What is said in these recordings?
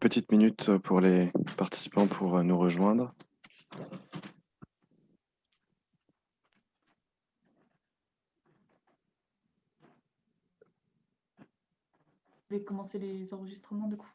petite minute pour les participants pour nous rejoindre. Je vais commencer les enregistrements du coup.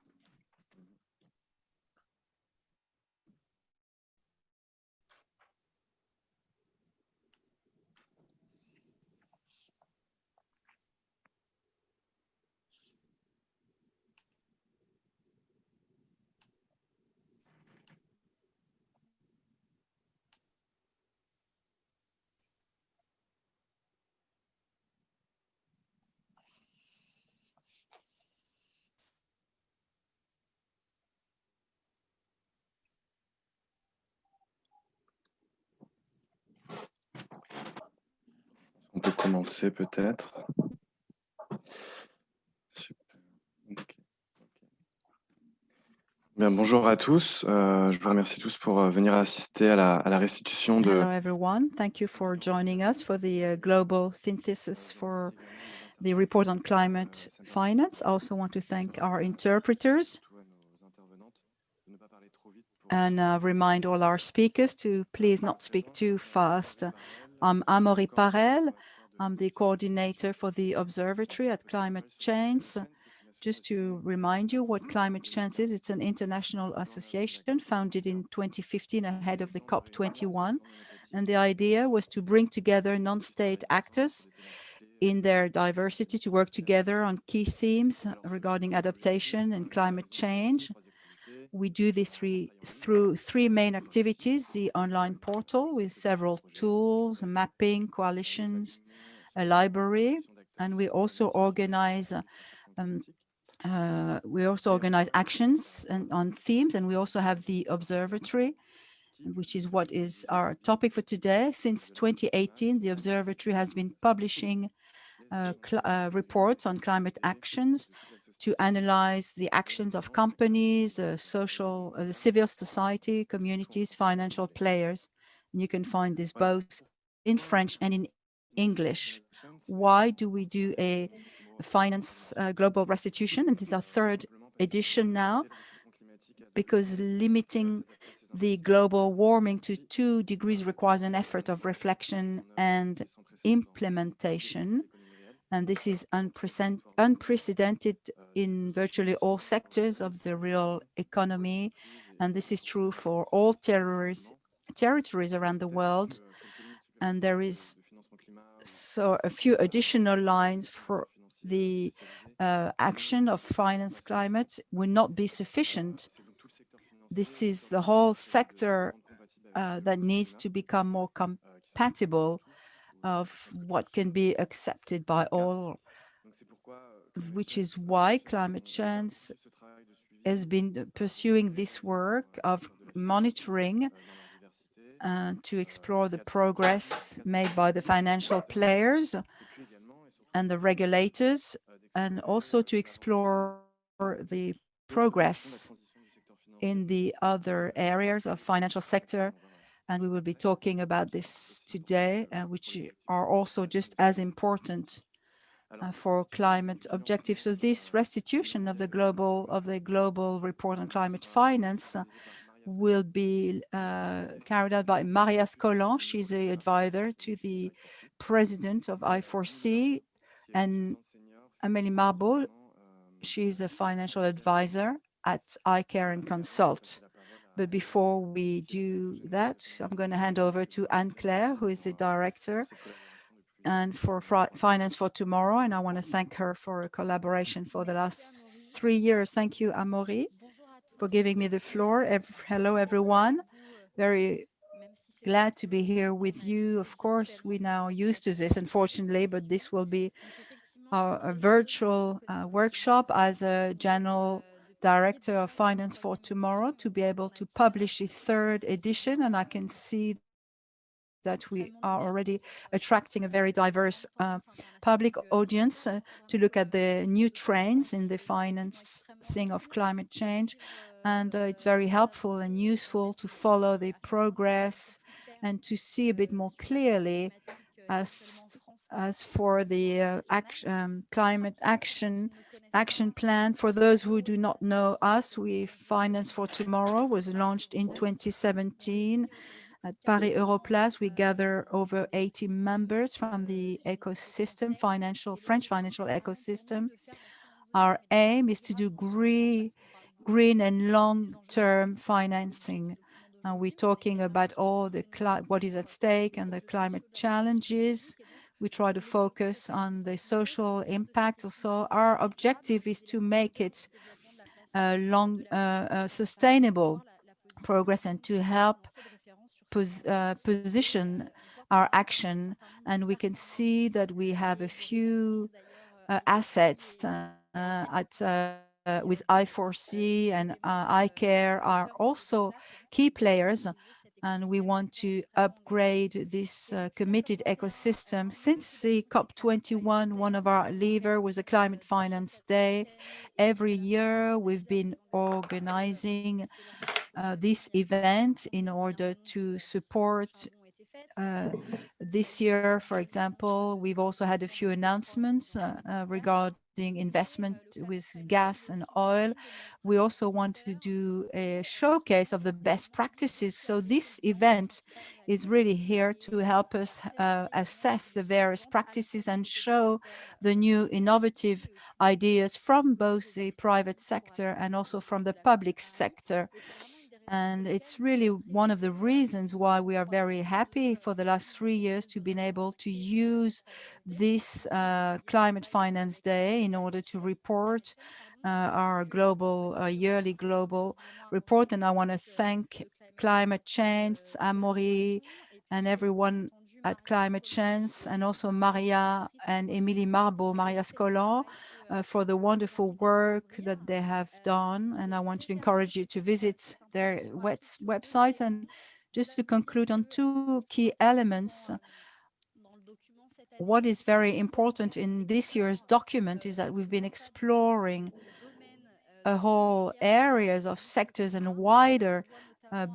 On peut commencer peut-être. Bien, bonjour à tous. Je vous remercie tous pour venir assister à la restitution de... Hello, everyone. Thank you for joining us for the global synthesis for the report on climate finance. I also want to thank our interpreters and remind all our speakers to please not speak too fast. I'm Amaury Parelle. I'm the coordinator for the Observatoire at Climate Change. Just to remind you what climate change is, it's an international association founded in 2015 ahead of the COP21. And the idea was to bring together non-state actors in their diversity to work together on key themes regarding adaptation and climate change. We do this through three main activities: the online portal with several tools, mapping, coalitions, a library, and we also organize actions on themes, and we also have the observatory, which is what is our topic for today. Since 2018, the observatory has been publishing reports on climate actions to analyze the actions of companies, the civil society, communities, financial players. And you can find this both in French and in English. Why do we do a finance global restitution? And this is our third edition now, because limiting the global warming to 2 degrees requires an effort of reflection and implementation. And this is unprecedented in virtually all sectors of the real economy. And this is true for all territories around the world. And there is a few additional lines for the action of finance climate will not be sufficient. This is the whole sector that needs to become more compatible of what can be accepted by all, which is why climate change has been pursuing this work of monitoring to explore the progress made by the financial players and the regulators, and also to explore the progress in the other areas of financial sector. And we will be talking about this today, which are also just as important for climate objectives. So this restitution of the global report on climate finance will be carried out by Maria Scolan. She's an advisor to the president of I4C, and Emilie Marbot, she's a financial advisor at iCare and Consult. But before we do that, I'm going to hand over to Anne-Claire, who is the director and for Finance for Tomorrow. And I want to thank her for her collaboration for the last 3 years. Thank you, Amaury, for giving me the floor. Hello, everyone. Very glad to be here with you. Of course, we're now used to this, unfortunately, but this will be a virtual workshop as a general director of Finance for Tomorrow to be able to publish a 3rd edition. And I can see that we are already attracting a very diverse public audience to look at the new trends in the financing of climate change. And it's very helpful and useful to follow the progress and to see a bit more clearly as As for the climate action plan, for those who do not know us, Finance for Tomorrow was launched in 2017 at Paris Europlace. We gather over 80 members from the ecosystem, French financial ecosystem. Our aim is to do green and long-term financing. We're talking about all the what is at stake and the climate challenges. We try to focus on the social impact also. Our objective is to make it sustainable progress and to help position our action. And we can see that we have a few assets with I4C and iCare are also key players, and we want to upgrade this committed ecosystem. Since the COP21, one of our levers was a Climate Finance Day. Every year we've been organizing this event in order to support this year. For example, we've also had a few announcements regarding investment with gas and oil. We also want to do a showcase of the best practices. So this event is really here to help us assess the various practices and show the new innovative ideas from both the private sector and also from the public sector. And it's really one of the reasons why we are very happy for the last 3 years to be able to use this Climate Finance Day in order to report our yearly global report. And I want to thank Climate Change, Amaury, and everyone at Climate Change, and also Maria and Emilie Marbot, Maria Scolan, for the wonderful work that they have done. And I want to encourage you to visit their websites. And just to conclude on 2 key elements, what is very important in this year's document is that we've been exploring a whole areas of sectors and wider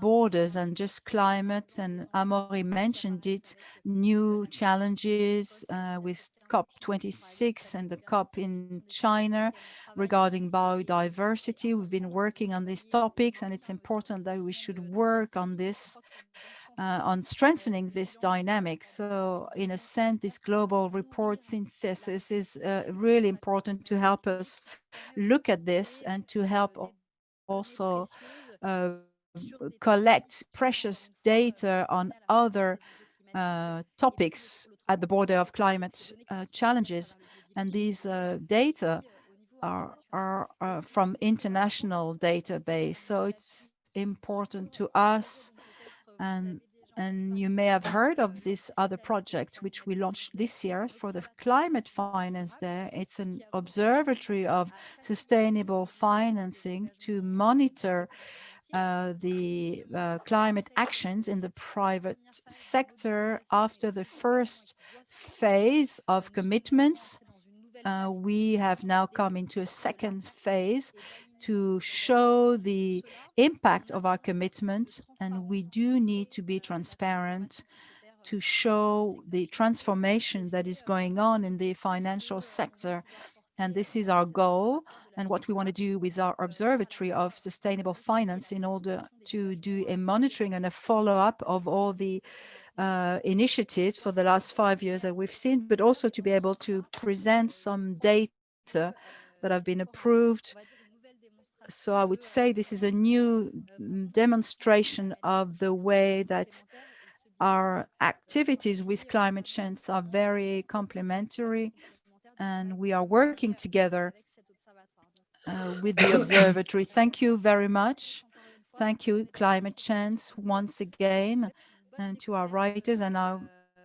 borders and just climate. And Amaury mentioned it, new challenges with COP26 and the COP in China regarding biodiversity. We've been working on these topics, and it's important that we should work on this, on strengthening this dynamic. So in a sense, this global report synthesis is really important to help us look at this and to help also collect precious data on other topics at the border of climate challenges. And these data are from international database. So it's important to us. And you may have heard of this other project, which we launched this year for the Climate Finance Day. It's an observatory of sustainable financing to monitor the climate actions in the private sector. After the first phase of commitments, we have now come into a second phase to show the impact of our commitments, and we do need to be transparent to show the transformation that is going on in the financial sector. And this is our goal and what we want to do with our Observatory of Sustainable Finance in order to do a monitoring and a follow-up of all the initiatives for the last 5 years that we've seen, but also to be able to present some data that have been approved. So I would say this is a new demonstration of the way that our activities with climate change are very complementary, and we are working together with the observatory. Thank you very much. Thank you, Climate Change, once again, and to our writers. And I'll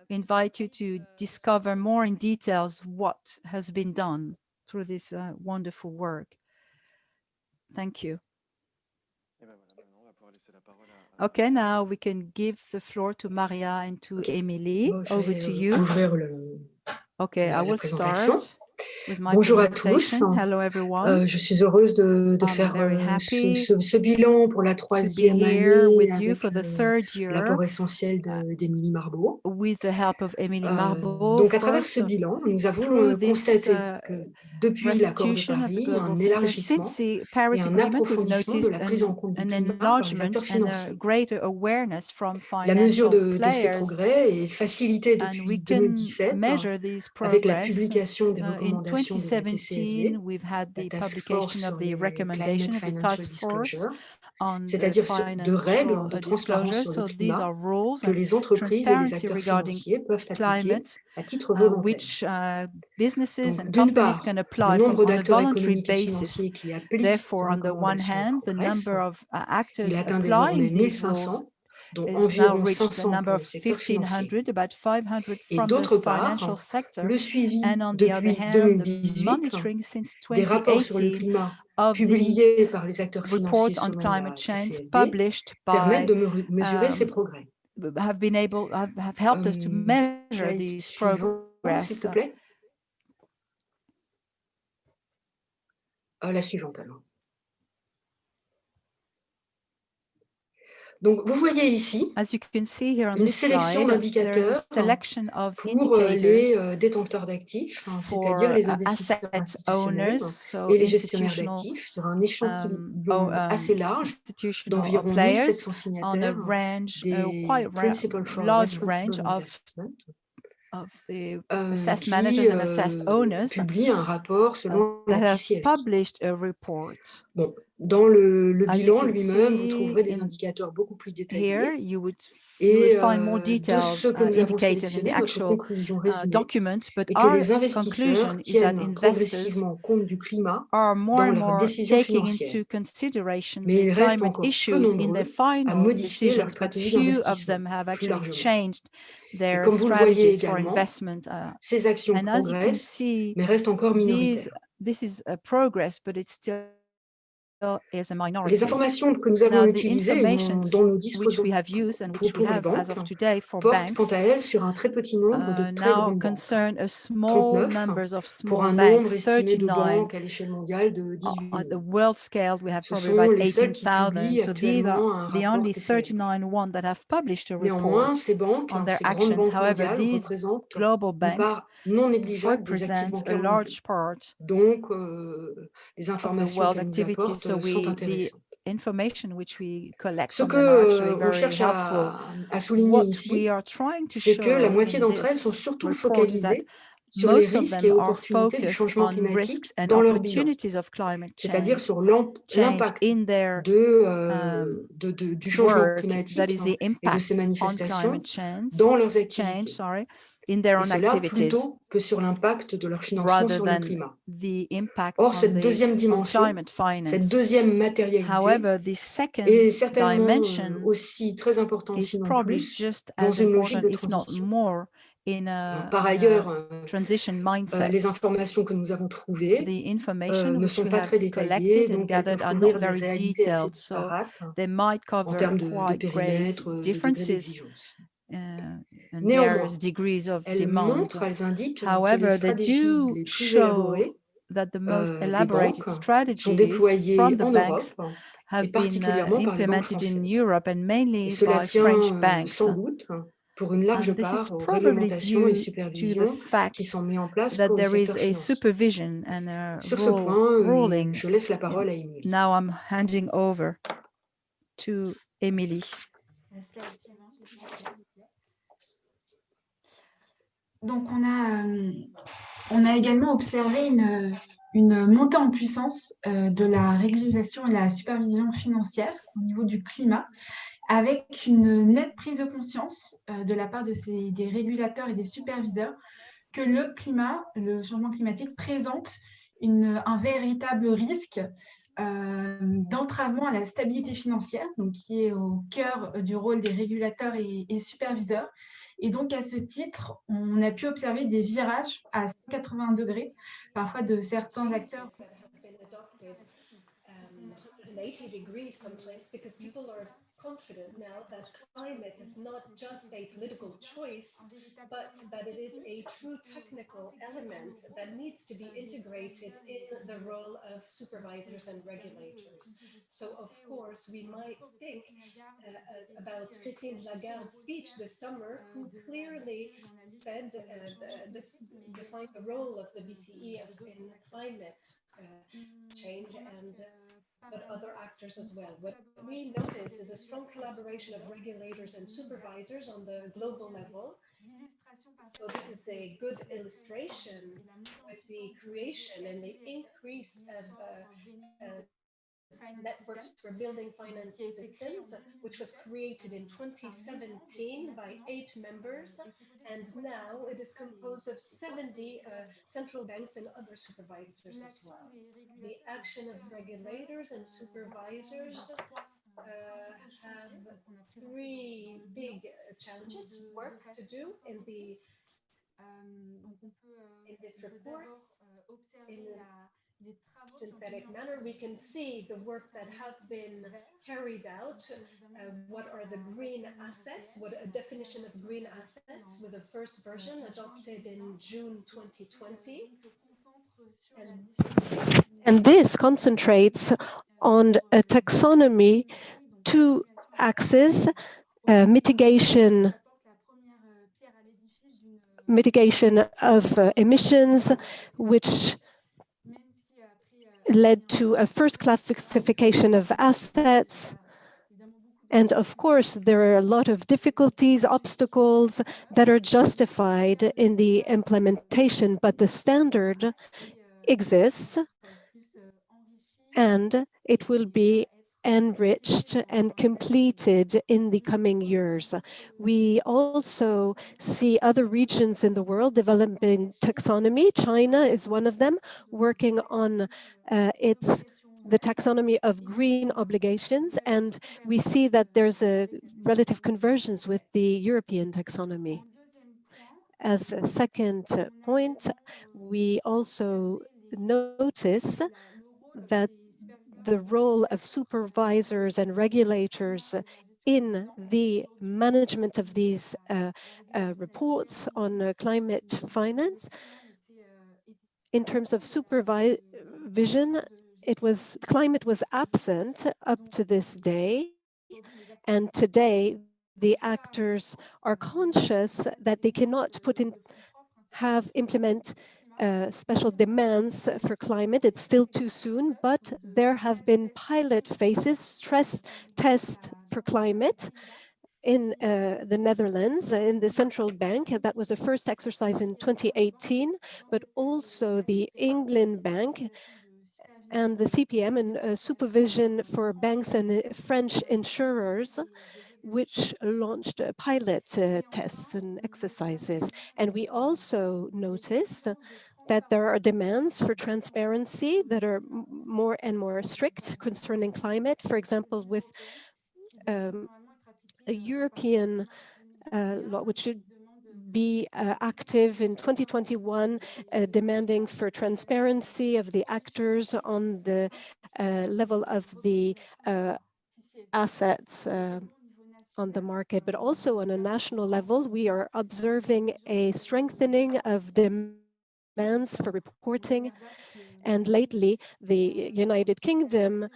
invite you to discover more in details what has been done through this wonderful work. Thank you. Okay, now we can give the floor to Maria and to Emilie. Over to you. Okay, I will start. with my Bonjour à tous. presentation. Hello, everyone. Je suis heureuse de I'm faire very happy ce bilan pour la to be troisième here année with you avec for the third year l'apport essentiel d'Emilie Marbot. with the help of Emilie Marbot. Donc, à Of travers course, ce bilan, nous avons through this constaté que depuis l'accord de restitution of the Paris, global un figure, élargissement since the et Paris un Agreement, we've approfondissement de noticed la prise en compte du an climat par les enlargement acteurs and a financiers. greater awareness from La mesure financial de ces players, progrès est facilitée and we depuis can 2017 measure these avec la progress. publication des In recommandations de la 2017, TCFD, we've had la the Task publication Force of sur the les recommendation Climate of the Financial task force Disclosure, on the c'est-à-dire de règles financial de disclosure. transparence sur le So these climat are rules que and les entreprises et les transparency acteurs regarding financiers peuvent appliquer climate, à titre volontaire. which businesses Donc, and d'une companies part, can le apply nombre on a d'acteurs voluntary économiques et basis. financiers qui appliquent ces Therefore, on the one recommandations hand, the progresse. number of actors Il atteint applying désormais these rules 1500, dont is now environ reached the 500 number pour of le secteur financier. 1,500, about 500 Et from the d'autre financial part, sector. le suivi And on the other depuis hand, the 2018 monitoring since des rapports sur le 2018 climat of the publiés par les acteurs financiers report on selon climate la change TCFD published permettent by de mesurer ces progrès. have helped us to measure Slide these suivant, progress. s'il te plaît. La suivante alors. Donc, vous voyez ici As you can see here on une this sélection slide, there is a d'indicateurs selection of pour les indicators détenteurs d'actifs, c'est-à-dire for les investisseurs asset institutionnels owners, so et les gestionnaires institutional d'actifs sur un échantillon assez large d'environ players 1700 on a signataires range, des quite Principal for large Responsible range Investment of the assessed managers qui and assessed owners publie un rapport selon la that have TCFD. published a report. Bon, dans le As you bilan can lui-même, vous see trouverez des in indicateurs beaucoup plus Here, détaillés. you would Et find more de details ce que nous avons indicated in the sélectionné, notre actual conclusion résumée document, but est que our les investisseurs conclusion is that tiennent investors progressivement compte du climat are more dans and leurs more décisions taking financières. into consideration Mais the ils restent climate encore peu issues in their nombreux à final modifier leur decisions, but stratégie few of them d'investissement have plus actually largement. changed Et their comme vous le voyez strategies for également, investment. ces actions And as you can progressent, see, mais restent encore minoritaires. this is a progress, but it's still is a Les minority. informations que nous avons Now, the utilisées et information dont nous which disposons we have used and which we pour les have as banques of today for portent quant banks à elles sur un très petit nombre de très now grandes banques. concern a small 39 numbers of pour small un nombre banks, estimé de 39. banques à l'échelle mondiale de 18 At the 000. world scale, we have Ce probably sont about les seuls qui 18,000. publient So these are actuellement un the rapport only TCFD. 39 ones that have published a Néanmoins, report ces banques, on their ces grandes actions. banques However, mondiales these représentent global une banks part non négligeable des actifs represent a bancaires mondiaux. large part Donc, les of the informations world qu'elles nous activities. apportent So sont the intéressantes. information which we collect Ce from them are actually qu'on very cherche helpful. à souligner What ici, we are trying to c'est que la show moitié in d'entre elles sont this surtout report is that focalisées sur les most of risques them et are opportunités du focused changement on climatique risks and dans leur bilan, opportunities of climate c'est-à-dire change sur l'impact in their du changement work, that climatique is the et de impact ses on manifestations climate dans leurs change, activités. in their Et own cela activities, plutôt que sur l'impact de leur financement rather sur le than climat. the impact Or, on cette deuxième on dimension, climate cette finance. deuxième matérialité However, the second est certainement dimension aussi très importante, is sinon probably plus, just dans as une logique important, de if not transition. more, in Par a ailleurs, transition mindset. les informations que nous avons trouvées The information ne which sont we pas très have détaillées, collected and donc elles gathered peuvent are not couvrir des very réalités assez detailed, so disparates they might en cover termes de quite great périmètre, de degré differences d'exigence. and Néanmoins, various degrees of elles demand. indiquent que les However, they stratégies do les plus show élaborées that the most des banques elaborated sont strategies déployées from the en banks Europe et have been particulièrement par les banques implemented in françaises. Europe and Et mainly cela by French tient banks. sans doute pour une large And this is part aux probably réglementations et due to the supervisions qui fact sont mises en place that pour le there is secteur a financier. supervision and a Sur ce point, ruling. je laisse la parole à Emilie. Now I'm handing over to Emilie. Donc, on a également observé une montée en puissance de la régulation et la supervision financière au niveau du climat, avec une nette prise de conscience de la part des régulateurs et des superviseurs que le changement climatique présente un véritable risque d'entravement à la stabilité financière, donc qui est au cœur du rôle des régulateurs et superviseurs. Et donc, à ce titre, on a pu observer des virages à 180 degrés, parfois de certains acteurs. 180 degrees sometimes, because people are confident now that climate is not just a political choice, but that it is a true technical element that needs to be integrated in the role of supervisors and regulators. So, of course, we might think about Christine Lagarde's speech this summer, who clearly said defined the role of the BCE in climate change, and but other actors as well. What we notice is a strong collaboration of regulators and supervisors on the global level. So this is a good illustration with the creation and the increase of networks for building finance systems, which was created in 2017 by 8 members, and now it is composed of 70 central banks and other supervisors as well. The action of regulators and supervisors have 3 big challenges, work to do in this report. In synthetic manner, we can see the work that have been carried out. What are the green assets? What a definition of green assets, with the first version adopted in June 2020. And this concentrates on a taxonomy, 2 axes, mitigation of emissions, which led to a first classification of assets. And of course, there are a lot of difficulties, obstacles that are justified in the implementation, but the standard exists and it will be enriched and completed in the coming years. We also see other regions in the world developing taxonomy. China is one of them, working on the taxonomy of green obligations, and we see that there's a relative convergence with the European taxonomy. As a second point, we also notice that the role of supervisors and regulators in the management of these reports on climate finance. In terms of supervision, climate was absent up to this day, and today the actors are conscious that they cannot implement special demands for climate. It's still too soon, but there have been pilot phases, stress tests for climate in the Netherlands, in the central bank. That was the first exercise in 2018, but also the England Bank and the CPM and supervision for banks and French insurers, which launched pilot tests and exercises. And we also noticed that there are demands for transparency that are more and more strict concerning climate. For example, with a European law, which should be active in 2021, demanding for transparency of the actors on the level of the assets on the market, but also on a national level, we are observing a strengthening of demands for reporting. And lately, the United Kingdom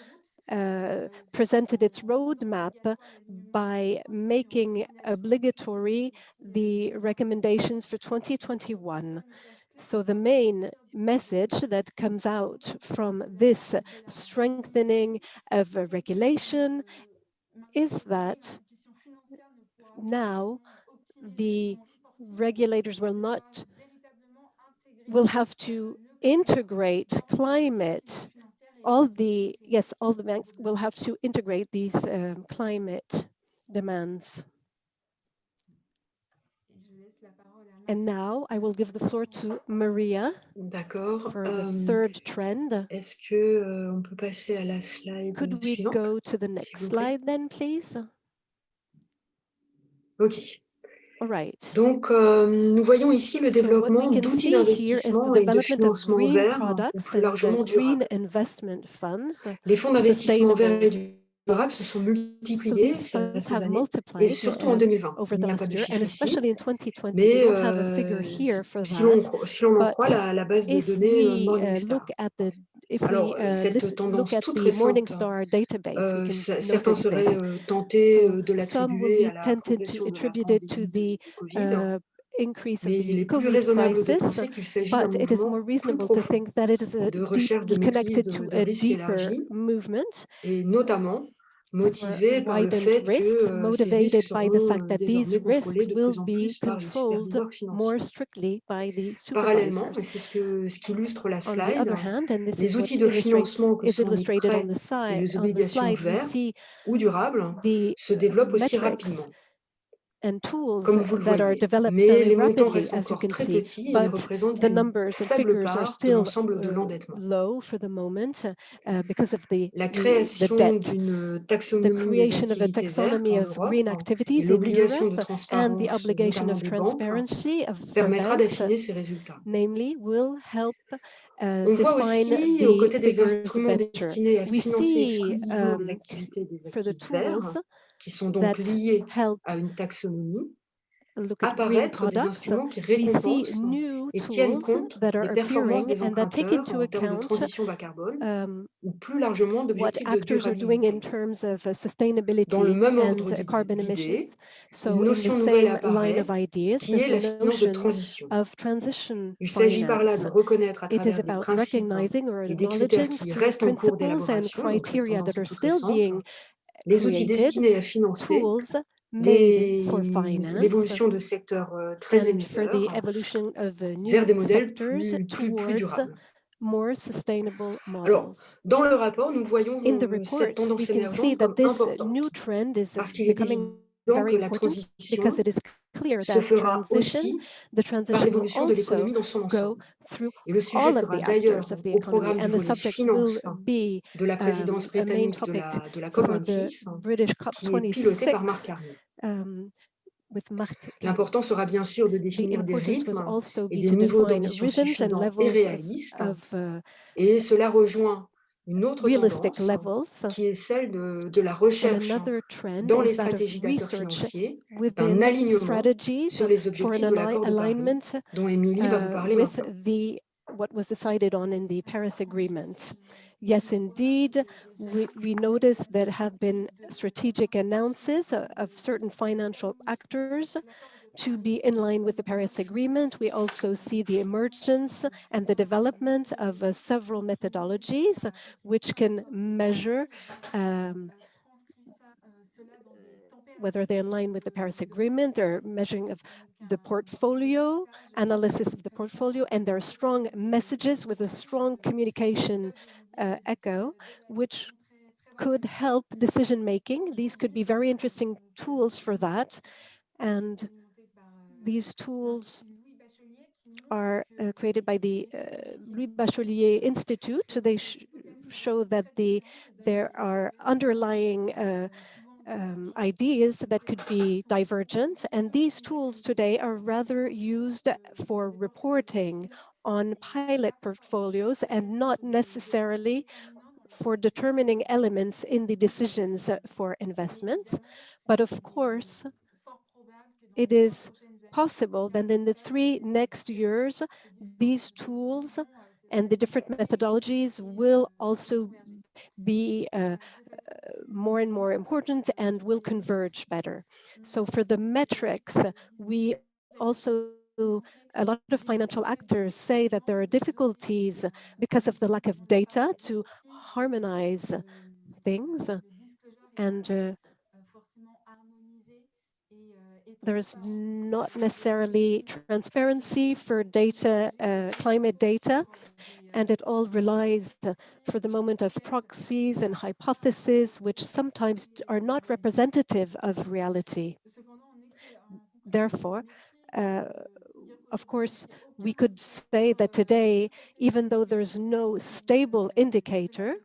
presented its roadmap by making obligatory the recommendations for 2021. So the main message that comes out from this strengthening of regulation is that now the regulators will have to integrate climate. All the banks will have to integrate these climate demands. And now I will give the floor to Maria for the third trend. Est-ce que on peut passer à la slide Could we go to the next slide then, please? Okay. All right. Donc, nous voyons ici le So what we développement can d'outils see here is the d'investissement et de development of financement green verts ou products plus and largement green durables. investment funds, Les fonds d'investissement verts sustainable et durables funds. se sont So multipliés these funds ces have années, et multiplied surtout en 2020. over Il the n'y a pas last de year, and chiffre ici, especially in 2020. We mais don't have a figure here for si that. l'on en But croit la base de if données we Morningstar. look at the Alors, cette look tendance at toute the récente, Morningstar database, we can certains notice seraient this. tentés So de some will l'attribuer be à la tempted to progression de la attribute it to pandémie the du Covid, increase of mais il the est plus COVID raisonnable de crisis, penser qu'il s'agit d'un but it is mouvement more plus reasonable to profond think that it is de recherche de deeply maîtrise connected to de a risques deeper élargis, movement et notamment for motivé par le widened fait risks, que ces risques motivated by the seront fact that these désormais contrôlés risks de will plus en be plus par les controlled superviseurs financiers. more strictly by the Parallèlement, et supervisors. c'est ce qu'illustre la On the slide, other hand, and this is les what outils de financement que is sont les illustrated prêts et les on the obligations slide, we verts see ou durables the se développent aussi metrics rapidement, and tools comme vous le that are voyez. developed Mais very les montants rapidly, restent as you encore can très see, petits et ne but représentent the qu'une numbers and faible figures are part de still l'ensemble de l'endettement. low for the moment because of the création debt. d'une The taxonomie des creation of a activités vertes taxonomy en of Europe green et activities in l'obligation de Europe and the transparence, obligation notamment of des banques, transparency for permettra banks, d'affiner ces résultats. namely, will help On voit define aussi, aux the côtés des figures instruments better. destinés à We financer see exclusivement des activités des for the actifs verts, tools qui sont donc that liés help à une taxonomie, look at green apparaître des products, instruments qui we see récompensent new et tiennent tools compte that are des performances appearing des and that take emprunteurs into en termes de account transition bas carbone ou plus largement what d'objectifs de actors are doing in durabilité. terms of Dans le sustainability même and ordre carbon emissions. d'idées, une So in the notion nouvelle same line of apparaît, ideas, qui est there's la a finance de notion transition. of transition Il s'agit par là finance. de reconnaître à It is travers des about principes recognizing or et des critères acknowledging qui through restent en cours principles and d'élaboration, donc cette criteria tendance that est are toute still récente, being les outils created, destinés à financer tools made for finance, l'évolution de secteurs très and for the émetteurs evolution of vers new des modèles sectors plus towards durables. more sustainable Alors, models. dans le rapport, nous voyons In the cette report, we tendance can see émergente that comme this new importante, trend is parce qu'il est becoming évident very que la important because transition it is clear se that fera aussi the par transition will l'évolution de also l'économie dans son go ensemble. through Et le sujet all of sera the actors d'ailleurs of the au economy, programme du and the volet subject will finance be de la présidence a main britannique topic de la for the COP26, British qui est piloté par Mark COP26 Carney. with Mark Carney. L'important sera bien sûr de The définir des importance was rythmes also et be des to niveaux define d'ambition rhythms and suffisants et levels réalistes, of et cela rejoint une autre realistic tendance levels. qui est celle de la And recherche another trend dans les is that of stratégies d'acteurs research financiers d'un within alignement strategies sur les for objectifs de l'accord de Paris, alignment dont Emilie va vous parler with maintenant. what was decided on in the Paris Agreement. Yes, indeed, we notice there have been strategic announces of certain financial actors to be in line with the Paris Agreement. We also see the emergence and the development of several methodologies which can measure whether they're in line with the Paris Agreement or measuring of the portfolio, analysis of the portfolio, and there are strong messages with a strong communication echo, which could help decision-making. These could be very interesting tools for that. And these tools are created by the Louis Bachelier Institute. They show that there are underlying ideas that could be divergent. And these tools today are rather used for reporting on pilot portfolios and not necessarily for determining elements in the decisions for investments. But of course, it is possible that in the 3 next years, these tools and the different methodologies will also be more and more important and will converge better. So for the metrics, we also, a lot of financial actors say that there are difficulties because of the lack of data to harmonize things. And there's not necessarily transparency for data, climate data, and it all relies for the moment of proxies and hypotheses, which sometimes are not representative of reality. Therefore, of course, we could say that today, even though there's no stable indicator,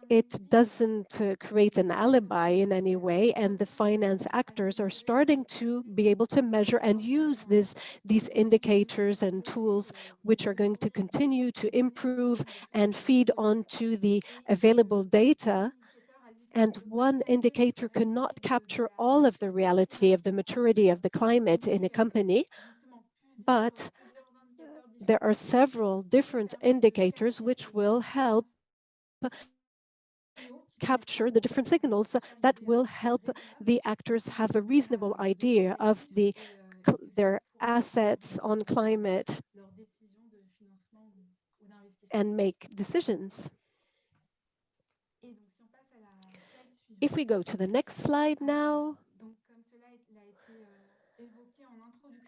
it doesn't create an alibi in any way, and the finance actors are starting to be able to measure and use these indicators and tools, which are going to continue to improve and feed onto the available data. And one indicator cannot capture all of the reality of the maturity of the climate in a company, but there are several different indicators which will help capture the different signals that will help the actors have a reasonable idea of their assets on climate and make decisions. If we go to the next slide now,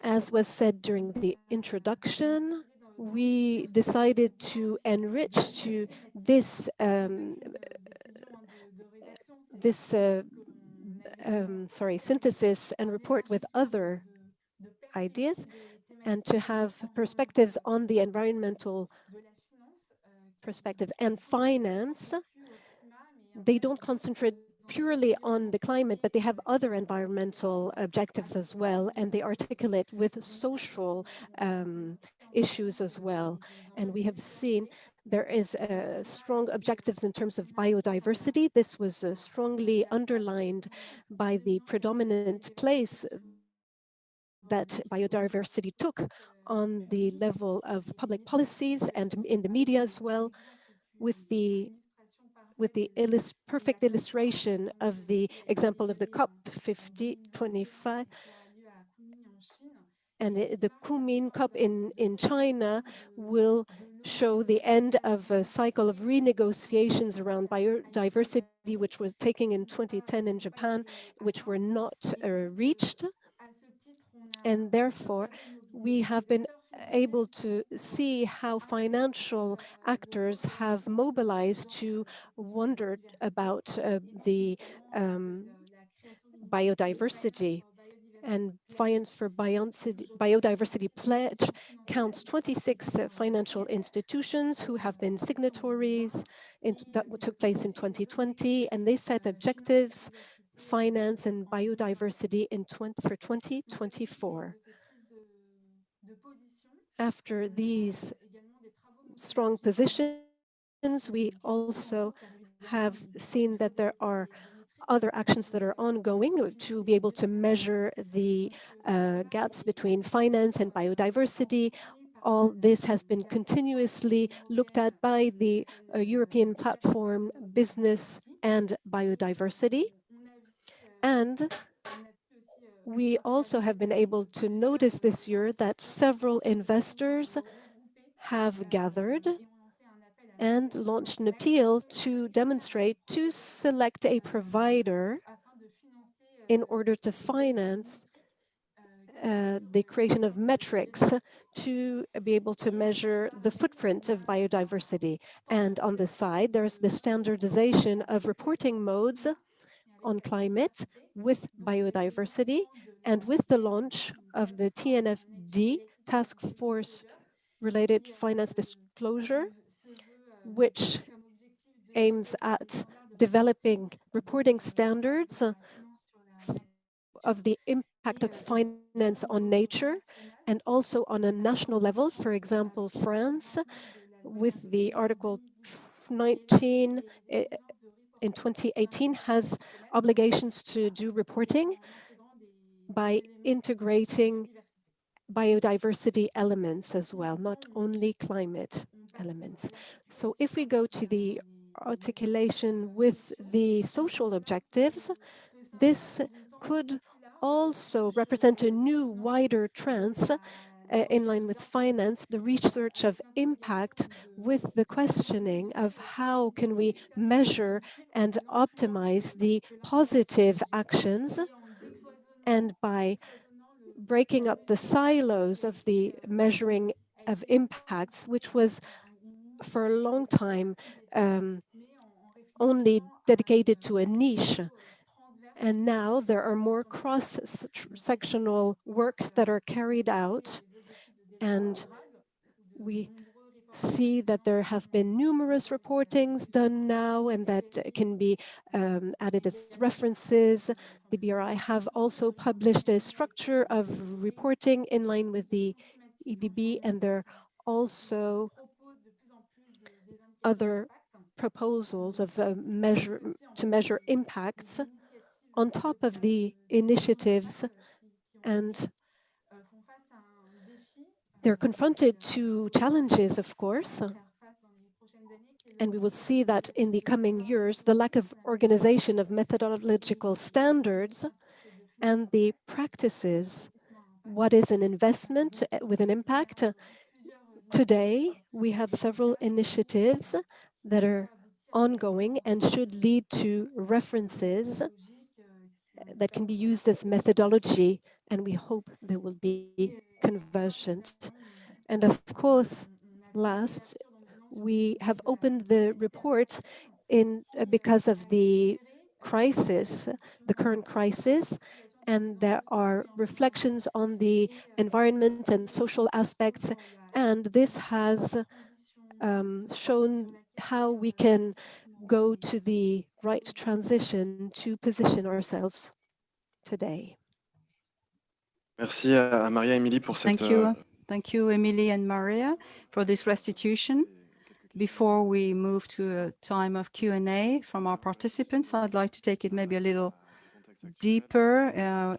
as was said during the introduction, we decided to enrich to this synthesis and report with other ideas, and to have perspectives on the environmental perspectives and finance. They don't concentrate purely on the climate, but they have other environmental objectives as well, and they articulate with social issues as well. And we have seen there is strong objectives in terms of biodiversity. This was strongly underlined by the predominant place that biodiversity took on the level of public policies and in the media as well, with the perfect illustration of the example of the COP25 and the Kunming COP in China will show the end of a cycle of renegotiations around biodiversity, which was taking in 2010 in Japan, which were not reached. And therefore, we have been able to see how financial actors have mobilized to wonder about the biodiversity. And Finance for Biodiversity Pledge counts 26 financial institutions who have been signatories that took place in 2020, and they set objectives, finance and biodiversity for 2024. After these strong positions, we also have seen that there are other actions that are ongoing to be able to measure the gaps between finance and biodiversity. All this has been continuously looked at by the European platform Business and Biodiversity. And we also have been able to notice this year that several investors have gathered and launched an appeal to demonstrate to select a provider in order to finance the creation of metrics to be able to measure the footprint of biodiversity. And on the side, there's the standardization of reporting modes on climate with biodiversity, and with the launch of the TNFD, Task Force Related Finance Disclosure, which aims at developing reporting standards of the impact of finance on nature, and also on a national level. For example, France, with the Article 19 in 2018, has obligations to do reporting by integrating biodiversity elements as well, not only climate elements. So if we go to the articulation with the social objectives, this could also represent a new, wider trend in line with finance, the research of impact with the questioning of how can we measure and optimize the positive actions, and by breaking up the silos of the measuring of impacts, which was for a long time only dedicated to a niche. And now there are more cross-sectional works that are carried out, and we see that there have been numerous reportings done now and that can be added as references. The BRI have also published a structure of reporting in line with the EDB, and there are also other proposals of to measure impacts on top of the initiatives, and they're confronted to challenges, of course. And we will see that in the coming years, the lack of organization of methodological standards and the practices. What is an investment with an impact? Today, we have several initiatives that are ongoing and should lead to references that can be used as methodology, and we hope they will be convergent. And of course, last, we have opened the report because of the crisis, the current crisis, and there are reflections on the environment and social aspects, and this has shown how we can go to the right transition to position ourselves today. Merci à Maria et Emilie pour cette... Thank you, Emilie and Maria, for this restitution. Before we move to a time of Q&A from our participants, I'd like to take it maybe a little deeper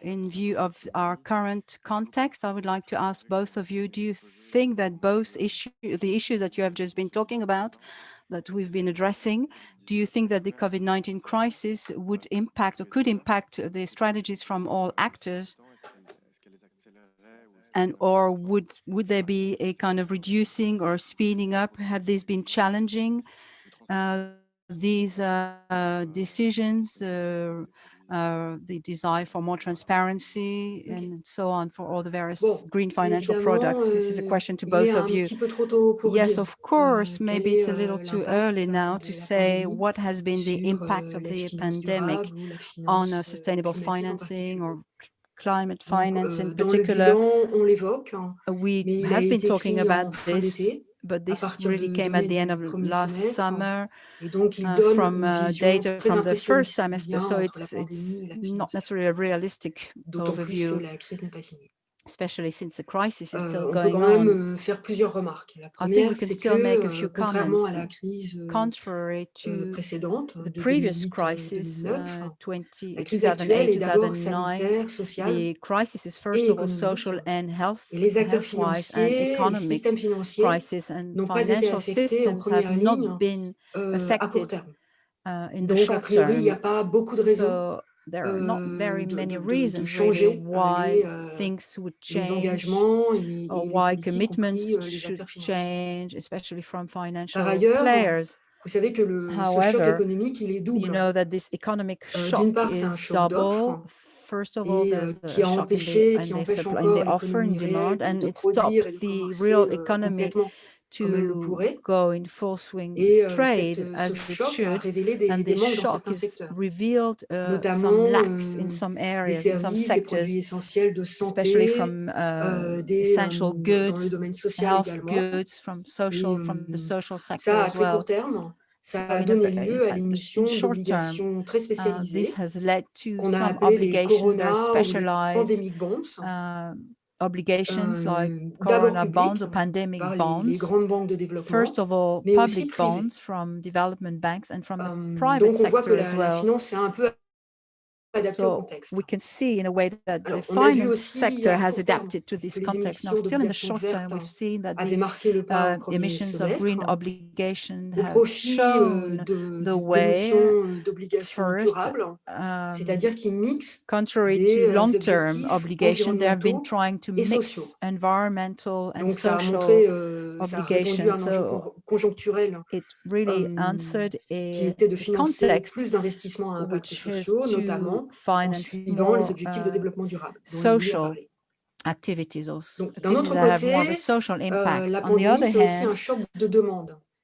in view of our current context. I would like to ask both of you, do you think that the issues that you have just been talking about, that we've been addressing, do you think that the COVID-19 crisis would impact or could impact the strategies from all actors? And or would there be a kind of reducing or speeding up? Have these been challenging, these decisions, the desire for more transparency and so on for all the various green financial products? This is a question to both of you. Yes, of course, maybe it's a little too early now to say what has been the impact of the pandemic on sustainable financing or climate finance in particular. We have been talking about this, but this really came at the end of last summer from data from the first semester, so it's not necessarily a realistic overview, especially since the crisis is still going on. I think we can still make a few comments. Contrary to the previous crisis, 2008, 2009, the crisis is first of all social and health-wise and economic crisis, and financial systems have not been affected in the short term. So there are not very many reasons really why things would change or why commitments should change, especially from financial players. However, you know that this economic shock is double. First of all, there's a shock in the offer and demand, and it stops the real economy to go in full swing straight as it should, and this shock has revealed some lacks in some areas, in some sectors, especially from essential goods, health goods, from the social sector as well. So in short term, this has led to some obligation. There are specialized obligations like corona bonds or pandemic bonds. First of all, public bonds from development banks and from the private sector as well. So we can see in a way that the finance sector has adapted to this context. Now, still in the short term, we've seen that the emissions of green obligation have shown the way. First, contrary to long-term obligation, they have been trying to mix environmental and social obligations. So it really answered a context which has to finance more social activities or activities that have more of a social impact. On the other hand,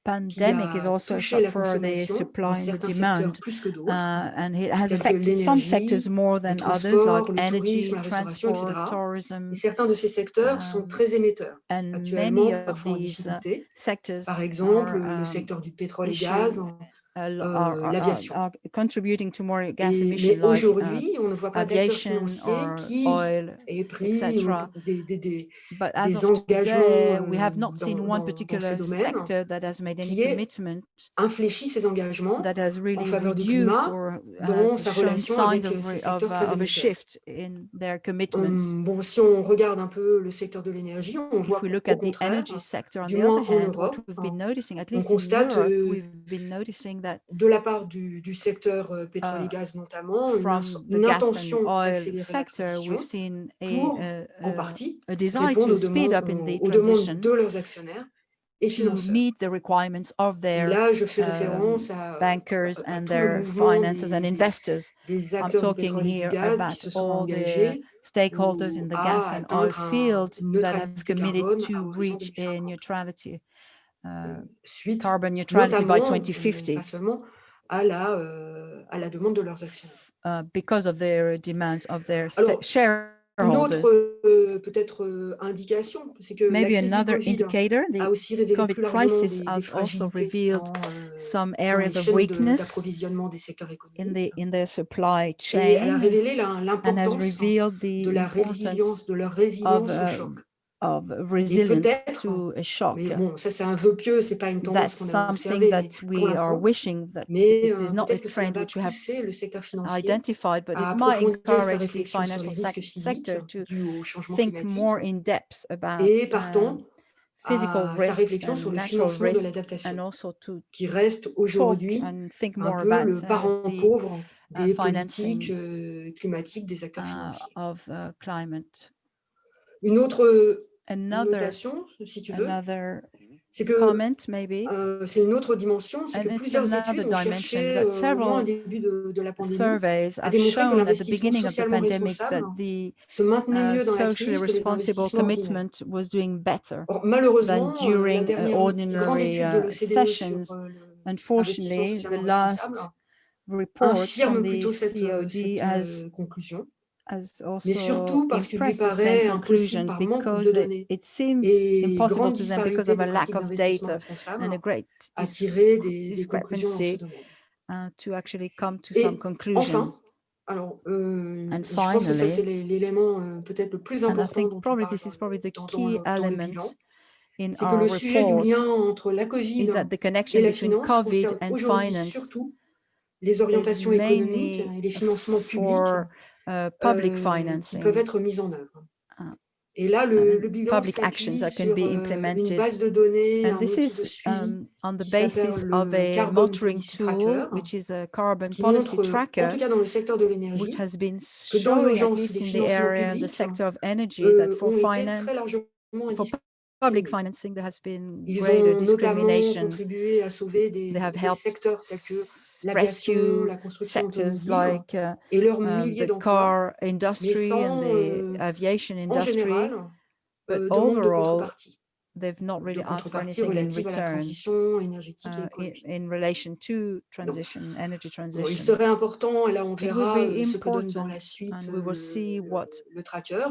pandemic is a also a touché shock la for the consommation supply dans and the certains secteurs demand, plus que d'autres, and it has tels que affected some sectors l'énergie, more le than others, like transport, le tourisme, energy, la restauration, transport, etc. Et tourism, certains de ces secteurs sont très émetteurs, and many actuellement of parfois en these difficulté. sectors Par exemple, le are secteur du pétrole et issuing gaz, l'aviation. are contributing to more gas emission, Mais like aujourd'hui, on ne voit pas d'acteurs aviation financiers or qui oil, aient pris etc. But as des of engagements today, we have not seen one dans ces particular domaines sector that has made any qui ait commitment infléchi ces engagements that has en really faveur du reduced climat or dans has sa shown relation signs avec ces secteurs très of a émetteurs. shift in their commitments. Bon, si on regarde un peu le secteur de l'énergie, on voit If we look qu'au at the contraire, energy sector, on du the other moins en hand, what Europe, we've been noticing, at on least in constate Europe, we've been noticing that de la part du secteur pétrole et gaz notamment, from the une gas and intention oil d'accélérer la sector, we've transition seen pour, en partie, a desire répondre to speed up in the aux demandes transition de leurs actionnaires et to financeurs. meet the requirements of Et their là, je fais référence à bankers and tout le their mouvement finances and investors. des I'm acteurs du talking pétrole et du here gaz qui about se sont all the engagés stakeholders in the gas à and oil atteindre field une that have neutralité committed carbone à to horizon reach a 2050. neutrality, Suite carbon neutrality by notamment, mais 2050. pas seulement, à la demande de leurs actionnaires. Because of their demands of their Alors, une shareholders. autre peut-être indication, c'est que la Maybe crise du another Covid indicator, the a aussi révélé COVID plus largement crisis des has also fragilités revealed some dans les areas of chaînes weakness d'approvisionnement des secteurs économiques. in their supply Et elle a chain révélé and has l'importance revealed the de importance leur résilience au choc. of Et resilience peut-être, to a shock. mais bon, ça c'est un vœu pieux, c'est pas une tendance That's qu'on a something observée, mais that pour we are l'instant, wishing that mais it is not a peut-être que cela trend va which we have pousser le secteur financier identified, but à it might approfondir sa encourage the réflexion sur les financial risques physiques sector to dus au changement think climatique more in depth about et partant physical à sa risks réflexion and sur le natural financement de risks, l'adaptation, and also to qui reste talk aujourd'hui and think un more peu about le parent the pauvre des politiques financing climatiques des acteurs financiers. of climate. Une autre Another notation, si tu veux, c'est que comment, maybe, c'est une autre dimension, c'est and que it's plusieurs another études ont dimension cherché, that au moins au several début de la pandémie, surveys à have démontrer que shown at the l'investissement beginning of the socialement pandemic responsable that the se maintenait mieux dans la socially crise que les responsible investissements ordinaires. commitment was doing better Or, than malheureusement, la during dernière grande ordinary étude de l'OCDE sur sessions. l'investissement Unfortunately, the socialement responsable last report from infirme the plutôt cette COD has conclusion, mais also surtout parce qu'il lui impressed the same paraît impossible conclusion par manque de because données it seems et impossible grande to them because disparité of des a lack pratiques of d'investissement data responsable and a great à tirer des conclusions dans ce discrepancy domaine. to actually come to some Et conclusion. enfin, alors, And je pense que ça c'est finally, l'élément peut-être le plus and I important think dont on probably parle this is probably the dans key le element bilan, in c'est que our le sujet du report, lien entre la is Covid that the et connection la between finance COVID concerne and aujourd'hui finance surtout les is orientations économiques mainly et les financements publics for public qui financing peuvent être mis en œuvre. uh, Et là, and le bilan public actions s'appuie that can sur be une implemented. base de données, And un this outil de is suivi on the qui basis s'appelle of le a Carbon monitoring Policy tool, Tracker, which is a carbon qui policy montre, en tracker, tout cas dans le secteur de which l'énergie, has been que dans showing, at l'urgence, least les in the financements area, the publics sector of energy, that for ont été très largement for public discriminés. financing, there has been Ils greater ont notamment discrimination. contribué à sauver They have des helped secteurs tels que l'aviation, rescue la construction sectors automobile like et leurs milliers the d'emplois, car mais industry and sans, the aviation en industry, général, but demande de overall, contrepartie. they've not De really asked for contrepartie anything in relative à la return transition énergétique et in, écologique. in relation to Donc, energy bon, il transition. serait important, et là on It would verra be ce que donne dans important, la suite and we will see what le tracker.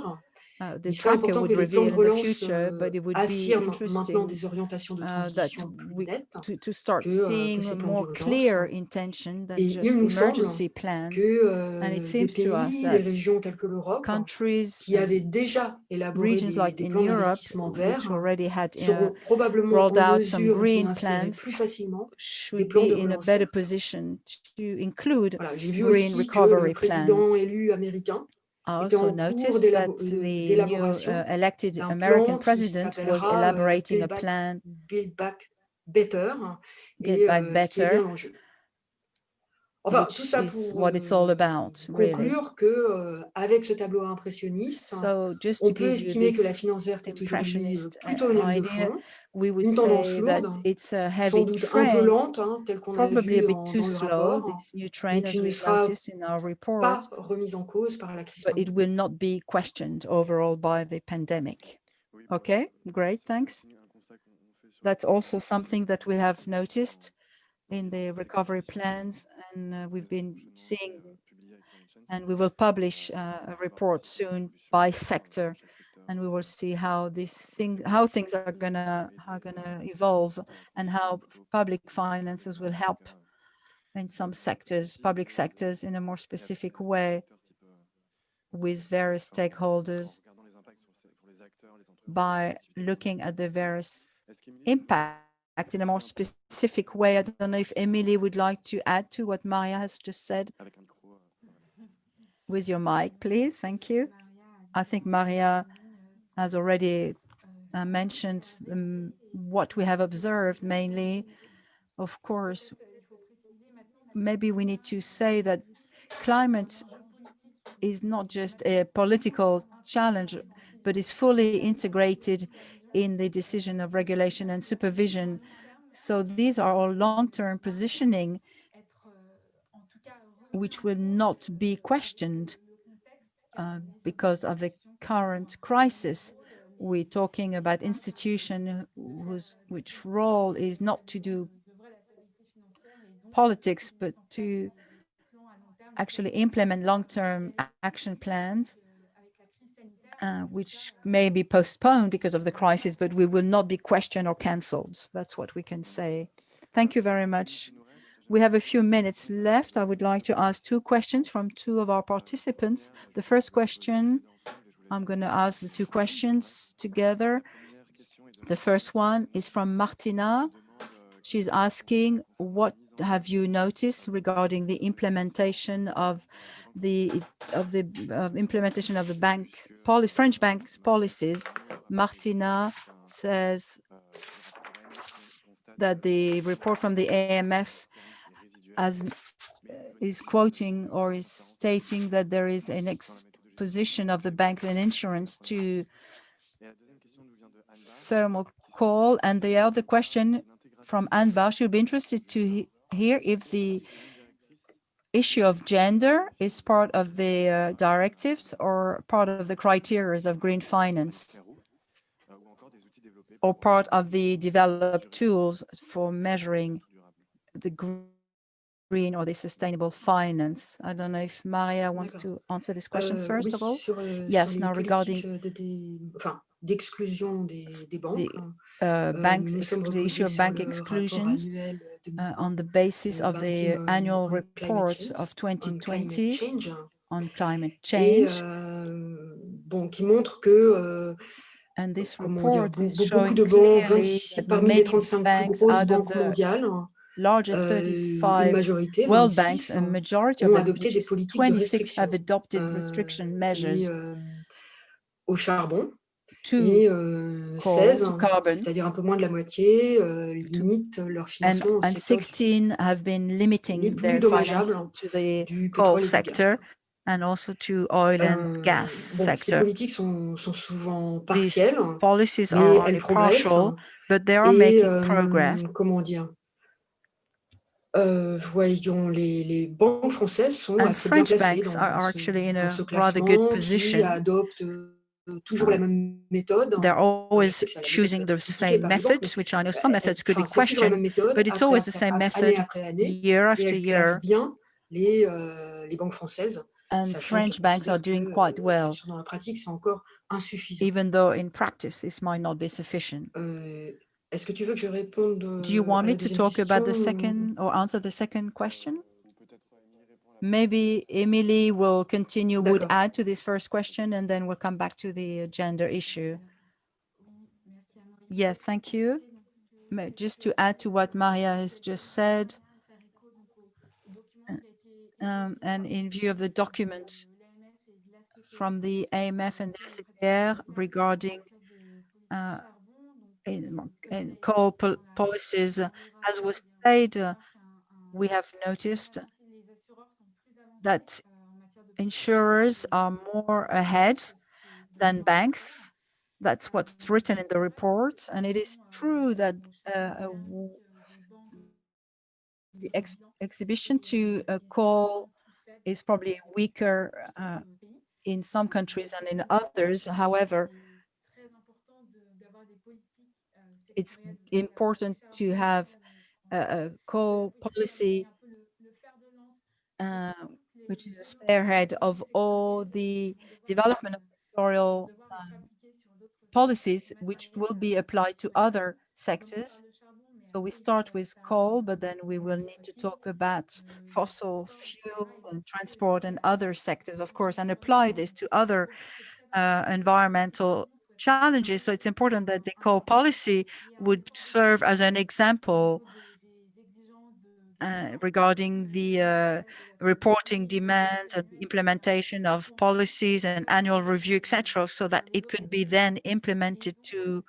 the Il serait tracker important would que les plans reveal de in the relance future, but it would be affirment maintenant interesting des orientations de that transition plus we nettes to start que seeing ces a plans more d'urgence. clear intention than Et il just nous semble emergency plans. And it que des seems to us pays, des that régions telles que l'Europe, countries qui and avaient déjà élaboré regions like des in plans Europe, d'investissement which verts, already had seront probablement rolled en out some mesure d'y green insérer plans, plus facilement des should plans de be in a relance better verte. position to include Voilà, j'ai vu green aussi que le recovery plan. président élu américain I était also en cours noticed that the new d'élaboration elected d'un American plan qui president was s'appellera elaborating a plan, Build Back Better, Get et Back ce qui est bien Better, l'enjeu. Enfin, tout which ça is pour what it's all about, really. conclure que avec ce tableau impressionniste, So just on to peut give you estimer que la this finance verte est aujourd'hui impressionist plutôt une lame de idea, fond, we would une tendance say that lourde, it's a sans heavy doute un peu trend, lente, telle qu'on a probably a vu bit too dans le slow, rapport, this new mais trend qui as ne we sera noticed in our report, pas remise en cause par la crise but it pandémique. will not be questioned overall by the pandemic. Okay, great, thanks. That's also something that we have noticed in the recovery plans, and we've been seeing, and we will publish a report soon by sector, and we will see how things are gonna evolve, and how public finances will help in some sectors, public sectors, in a more specific way with various stakeholders by looking at the various impact in a more specific way. I don't know if Emilie would like to add to what Maria has just said. With your mic, please. Thank you. I think Maria has already mentioned what we have observed mainly. Of course, maybe we need to say that climate is not just a political challenge, but is fully integrated in the decision of regulation and supervision. So these are all long-term positioning which will not be questioned because of the current crisis. We're talking about institution which role is not to do politics, but to actually implement long-term action plans, which may be postponed because of the crisis, but we will not be questioned or cancelled. That's what we can say. Thank you very much. We have a few minutes left. I would like to ask two questions from two of our participants. The first question, I'm going to ask the two questions together. The first one is from Martina. She's asking, what have you noticed regarding the implementation of the implementation of the French banks policies? Martina says that the report from the AMF is quoting or is stating that there is an exposition of the banks and insurance to thermal coal. And the other question from Anbar, she'll be interested to hear if the issue of gender is part of the directives or part of the criteria of green finance, or part of the developed tools for measuring the green or the sustainable finance. I don't know if Maria wants to answer this question first of all. Yes, now regarding d'exclusion des banques, the issue of bank exclusions on the basis of the annual report of 2020 on climate change. Qui montre que and this report is beaucoup showing de banques, clearly 26 that parmi les many 35 plus banks grosses out of banques the mondiales, larger une 35 majorité, world 26, banks, a majority of ont them, adopté which des is politiques de 26, have restriction adopted restriction measures au charbon. to Et coal, 16, to carbon, c'est-à-dire un peu moins de la moitié, limitent leur financement au and secteur 16 have been limiting les plus their dommageables financing to the du coal pétrole et du sector gaz. and also to oil and gas Bon, ces sector. politiques sont souvent These partielles, policies mais are elles only progressent. partial, but they are Et making progress. comment dire, voyons, les banques françaises sont And assez bien French placées banks are actually in dans a ce rather good classement, qui position. adoptent toujours la même méthode. They're Alors, je always sais que la méthode peut choosing être the critiquée same par les banques, methods, mais which I know some methods could be c'est toujours la même questioned, méthode, but it's always the same année method après année, year et after elles classent year. bien les banques françaises, And sachant French qu'elles banks are considèrent doing que, quite bien well, sûr, dans la pratique, c'est encore insuffisant. even though in practice this might not be sufficient. Est-ce que tu veux que je réponde Do you want à la me to deuxième talk about the question second or answer the second question? Maybe Emilie will continue, would D'accord. add to this first question, and then we'll come back to the gender issue. Yes, thank you. Just to add to what Maria has just said, and in view of the document from the AMF and the SFR regarding coal policies, as was said, we have noticed that insurers are more ahead than banks. That's what's written in the report. And it is true that the exhibition to coal is probably weaker in some countries and in others. However, it's important to have a coal policy which is a spearhead of all the development of sectorial policies, which will be applied to other sectors. So we start with coal, but then we will need to talk about fossil fuel and transport and other sectors, of course, and apply this to other environmental challenges. So it's important that the coal policy would serve as an example regarding the reporting demands and implementation of policies and annual review, etc., so that it could be then implemented to,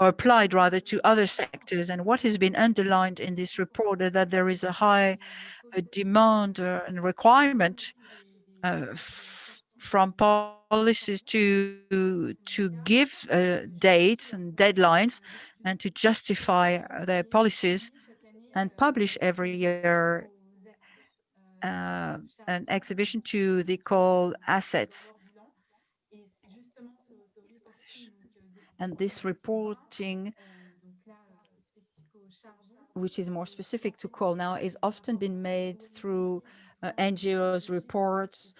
or applied rather, to other sectors. And what has been underlined in this report is that there is a high demand and requirement from policies to give dates and deadlines and to justify their policies and publish every year an exhibition to the coal assets. And this reporting, which is more specific to coal now, is often been made through NGOs reports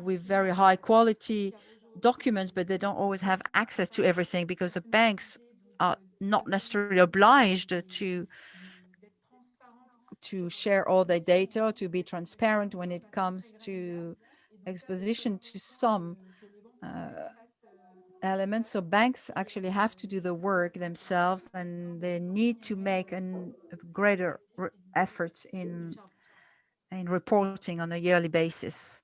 with very high quality documents, but they don't always have access to everything because the banks are not necessarily obliged to share all their data, to be transparent when it comes to exposition to some elements. So banks actually have to do the work themselves, and they need to make a greater effort in reporting on a yearly basis.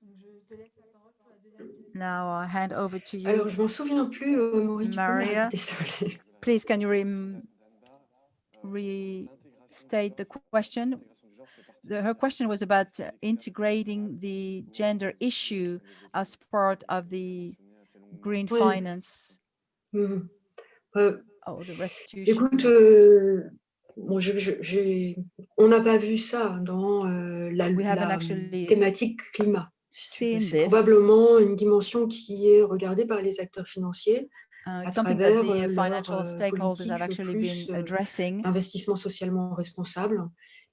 Now I hand over to you. Alors, je m'en souviens plus, Amaury, tu peux me Maria, répéter, s'il te plaît? please, can you restate the question? Her question was about integrating the gender issue as part of the green Oui. finance Mmh. or the restitution. Écoute, bon, on n'a pas vu ça dans la We haven't actually thématique climat. seen C'est this. probablement une dimension qui est regardée par les acteurs financiers à It's something that travers the financial leur stakeholders have politique actually plus been addressing, d'investissement socialement responsable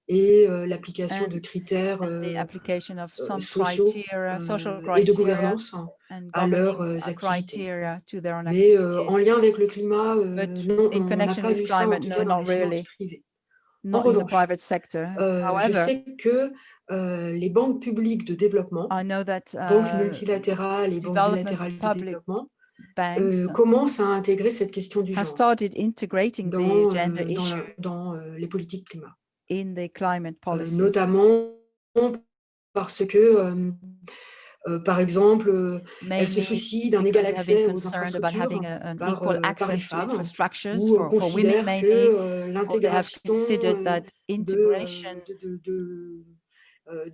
et l'application de and critères the application of some sociaux criteria, social et de criteria gouvernance and à leurs governing activités. criteria to their own Mais en activities. lien avec le climat, But non, in on n'a connection pas with vu ça, en climate, tout no, cas dans not les finances really, privées. not En in the revanche, private sector. je However, sais que les banques publiques de développement, I know that banques multilatérales et banques development bilatérales de public développement, banks commencent à intégrer cette question du have genre started integrating the gender issue dans les politiques climat. in the climate policies. Notamment parce que, par exemple, elles se Mainly soucient d'un because égal they have been accès aux concerned about having infrastructures an par equal les access to femmes infrastructures ou for women considèrent mainly, que or they have l'intégration considered that integration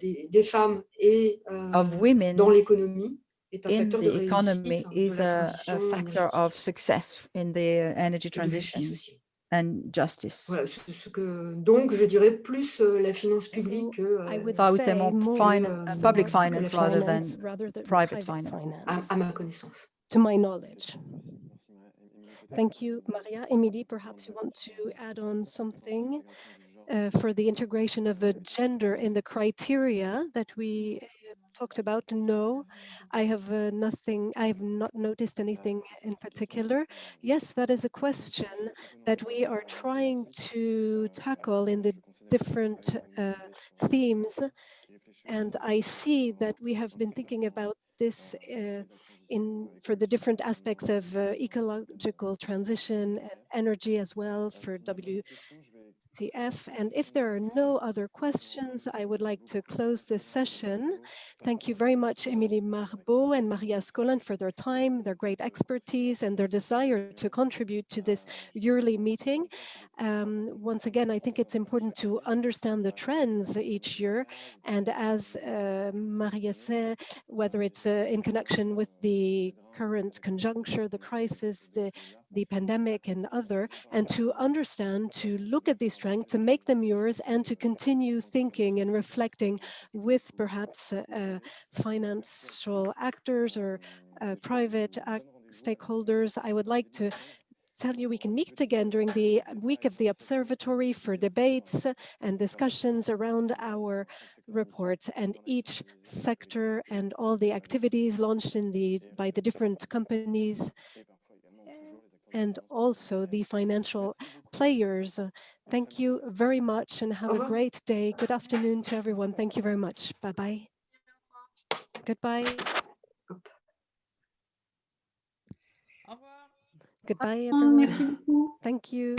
des femmes et of dans women l'économie est un in facteur de the economy réussite de is la a transition factor of énergétique success in the energy et de justice transition aussi. and justice. Voilà, donc je dirais plus la finance publique So I would So I would say more say public que finance la rather finance, than rather than private finance. à ma connaissance. to my knowledge. Thank you, Maria. Emilie, perhaps you want to add on something for the integration of a gender in the criteria that we talked about? No, I have nothing, I have not noticed anything in particular. Yes, that is a question that we are trying to tackle in the different themes. And I see that we have been thinking about this for the different aspects of ecological transition and energy as well for WTF. And if there are no other questions, I would like to close this session. Thank you very much, Emilie Marbot and Maria Scolan, for their time, their great expertise, and their desire to contribute to this yearly meeting. Once again, I think it's important to understand the trends each year. And as Maria said, whether it's in connection with the current conjuncture, the crisis, the pandemic and other, and to understand, to look at these strengths, to make them yours, and to continue thinking and reflecting with perhaps financial actors or private stakeholders. I would like to tell you we can meet again during the week of the Observatory for debates and discussions around our report, and each sector and all the activities launched by the different companies and also the financial players. Thank you very much and have a great day. Good afternoon to everyone. Thank you very much. Bye-bye. Goodbye. Goodbye, everyone. Merci beaucoup. Thank you.